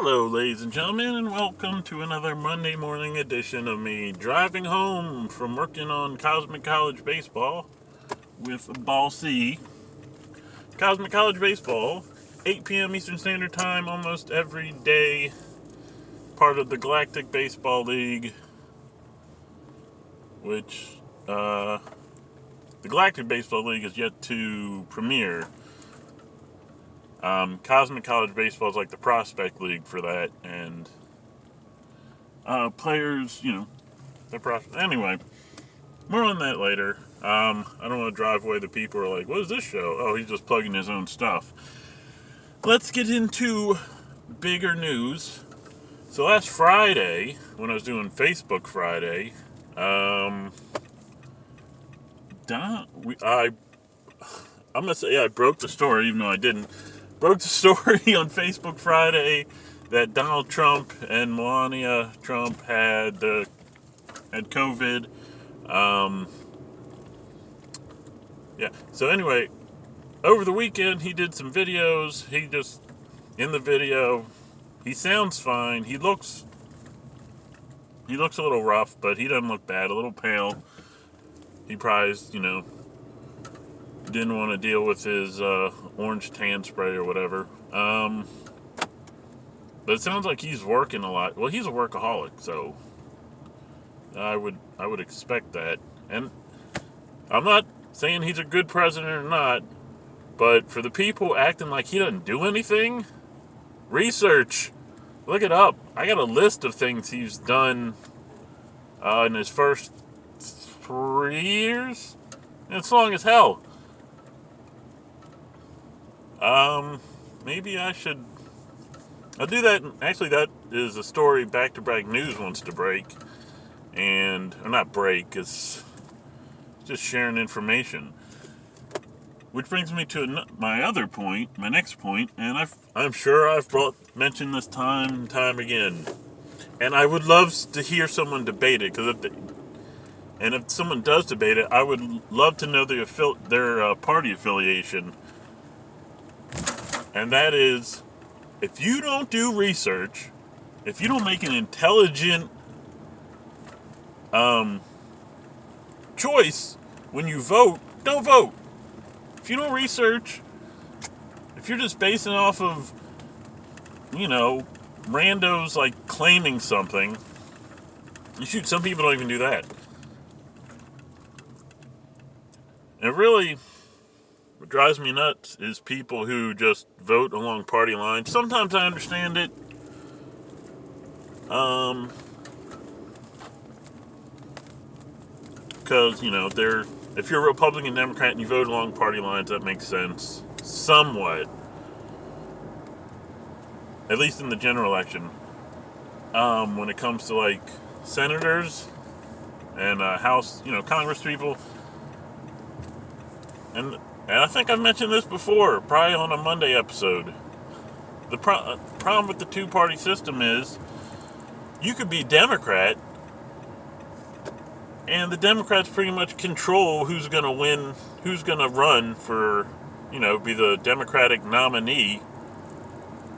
Hello, ladies and gentlemen, and welcome to another Monday morning edition of me driving home from working on Cosmic College Baseball with Ball C. Cosmic College Baseball, 8 p.m. Eastern Standard Time, almost every day, part of the Galactic Baseball League, which, the Galactic Baseball League is yet to premiere. Cosmic College Baseball is like the prospect league for that, and players, they're anyway, more on that later. I don't want to drive away the people who are like, what is this show? Oh, he's just plugging his own stuff. Let's get into bigger news. So last Friday, when I was doing Facebook Friday, I'm gonna say I broke the story, even though I didn't. Broke the story on Facebook Friday that Donald Trump and Melania Trump had COVID. So anyway, over the weekend he did some videos. In the video, he sounds fine. He looks a little rough, but he doesn't look bad. A little pale. He probably, didn't want to deal with his orange tan spray or whatever. But it sounds like he's working a lot. Well, he's a workaholic, so I would expect that. And I'm not saying he's a good president or not, but for the people acting like he doesn't do anything, research. Look it up. I got a list of things he's done in his first 3 years. It's long as hell. Maybe I'll do that. Actually, that is a story Bac2Bragg News wants to break. Or not break, it's just sharing information. Which brings me to my other point, my next point, and I'm sure I've mentioned this time and time again. And I would love to hear someone debate it, if someone does debate it, I would love to know their party affiliation. And that is, if you don't do research, if you don't make an intelligent choice when you vote, don't vote. If you don't research, if you're just basing off of, randos like claiming something, some people don't even do that. And really, what drives me nuts is people who just vote along party lines. Sometimes I understand it. Because, if you're a Republican, Democrat, and you vote along party lines, that makes sense. Somewhat. At least in the general election. When it comes to, like, senators and House, Congress people. And I think I've mentioned this before, probably on a Monday episode. The problem with the two-party system is you could be Democrat, and the Democrats pretty much control who's going to win, who's going to run for, be the Democratic nominee.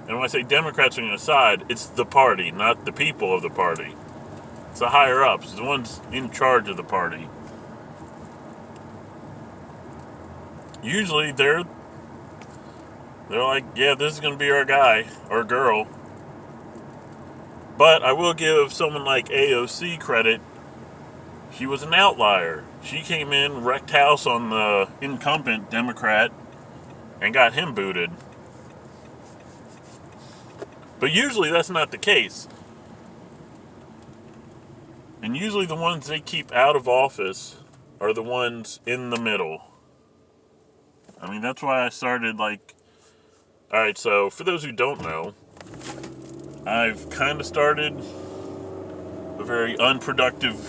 And when I say Democrats are going to side, it's the party, not the people of the party. It's the higher-ups, it's the ones in charge of the party. Usually they're like, yeah, this is going to be our guy or girl. But I will give someone like AOC credit. She was an outlier. She came in, wrecked house on the incumbent Democrat, and got him booted. But usually that's not the case. And usually the ones they keep out of office are the ones in the middle. I mean, that's why I started, alright, so for those who don't know, I've kind of started a very unproductive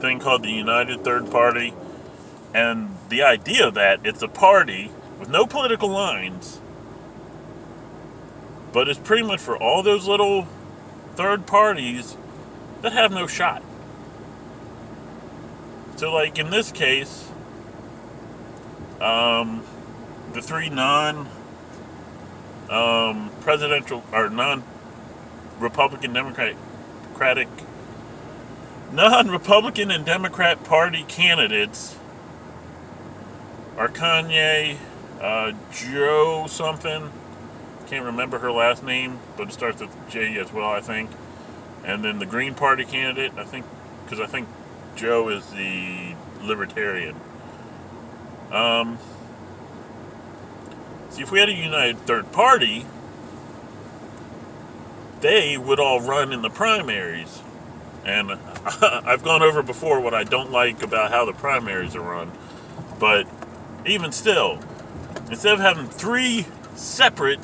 thing called the United Third Party. And the idea of that, it's a party with no political lines, but it's pretty much for all those little third parties that have no shot. So, like, in this case, the three non-presidential or non-Republican and Democrat Party candidates are Kanye, Joe something. Can't remember her last name, but it starts with J as well, I think. And then the Green Party candidate, I think Joe is the Libertarian. See, if we had a united third party, they would all run in the primaries. And I've gone over before what I don't like about how the primaries are run. But even still, instead of having 3 separate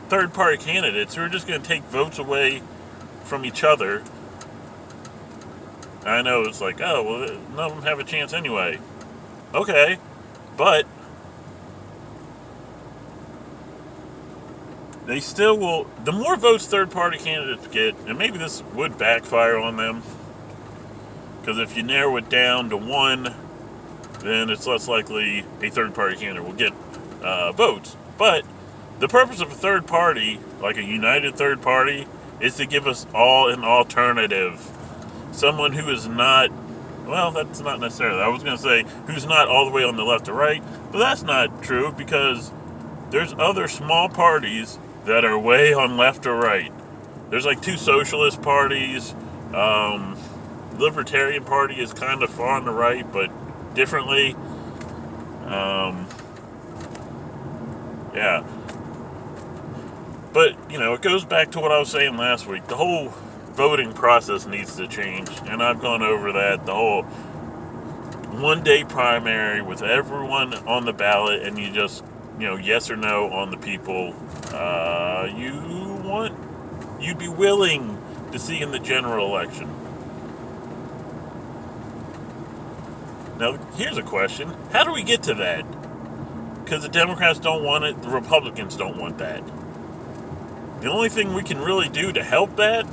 third-party candidates who are just going to take votes away from each other, I know it's like, oh, well, none of them have a chance anyway. Okay, but they still will. The more votes third-party candidates get, and maybe this would backfire on them, because if you narrow it down to 1, then it's less likely a third-party candidate will get votes. But the purpose of a third party, like a united third party, is to give us all an alternative. Someone who is not, well, that's not necessarily, I was going to say who's not all the way on the left or right, but that's not true, because there's other small parties that are way on left or right. There's like 2 socialist parties. Libertarian Party is kind of far on the right, but differently. Yeah. But, it goes back to what I was saying last week. The whole voting process needs to change, and I've gone over that. The whole one-day primary with everyone on the ballot, and you just, yes or no on the people you'd be willing to see in the general election. Now, here's a question. How do we get to that? Because the Democrats don't want it, the Republicans don't want that. The only thing we can really do to help that,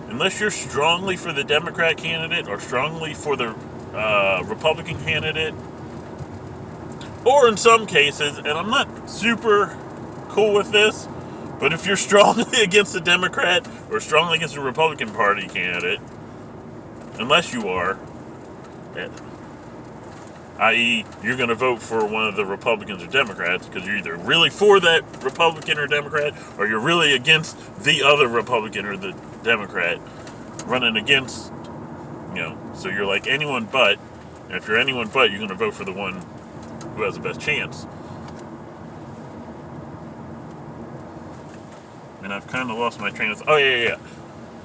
unless you're strongly for the Democrat candidate or strongly for the Republican candidate, or in some cases, and I'm not super cool with this, but if you're strongly against the Democrat or strongly against the Republican Party candidate, unless you are, i.e., you're going to vote for one of the Republicans or Democrats because you're either really for that Republican or Democrat, or you're really against the other Republican or the Democrat running against, so you're like anyone but, and if you're anyone but, you're going to vote for the one who has the best chance. And I've kind of lost my train of thought. Oh, yeah.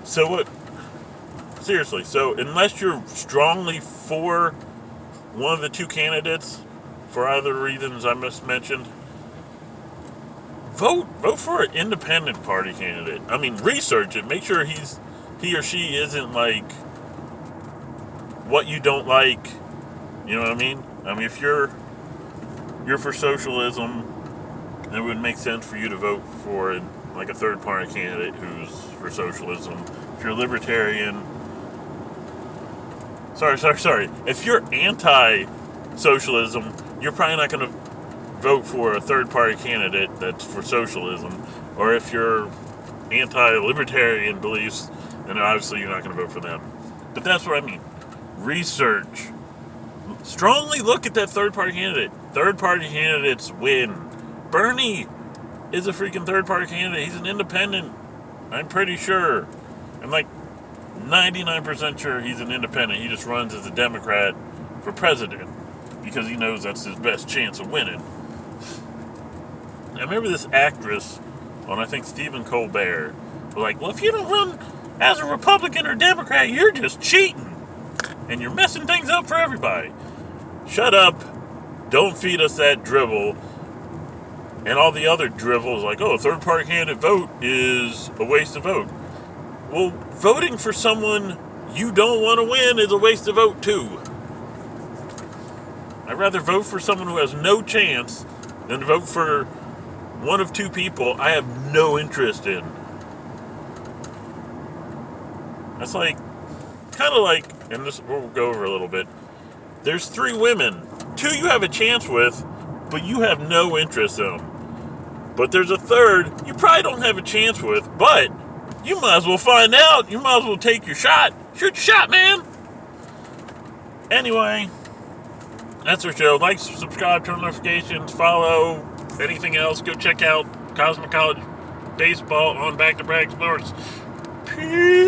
So what? Seriously, so unless you're strongly for one of the 2 candidates, for either reasons I just mentioned, vote for an independent party candidate. I mean, research it. Make sure he or she isn't like what you don't like. You know what I mean? I mean, if you're for socialism, it would make sense for you to vote for like a third party candidate who's for socialism. If you're libertarian, sorry. If you're anti-socialism, you're probably not going to vote for a third-party candidate that's for socialism. Or if you're anti-libertarian beliefs, then obviously you're not going to vote for them. But that's what I mean. Research. Strongly look at that third-party candidate. Third-party candidates win. Bernie is a freaking third-party candidate. He's an independent. I'm pretty sure. I'm like 99% sure he's an independent. He just runs as a Democrat for president because he knows that's his best chance of winning. I remember this actress on, I think, Stephen Colbert was like, well, if you don't run as a Republican or Democrat, you're just cheating. And you're messing things up for everybody. Shut up. Don't feed us that drivel. And all the other dribbles like, oh, a third-party candidate vote is a waste of vote. Well, voting for someone you don't want to win is a waste of vote, too. I'd rather vote for someone who has no chance than to vote for one of 2 people I have no interest in. That's like, kind of like, and this we'll go over a little bit. There's 3 women. 2 you have a chance with, but you have no interest in them. But there's a third you probably don't have a chance with, but You might as well find out. You might as well take your shot. Shoot your shot, man. Anyway, that's our show. Like, subscribe, turn notifications, follow, anything else. Go check out Cosmic College Baseball on Bac2Bragg Sports. Peace.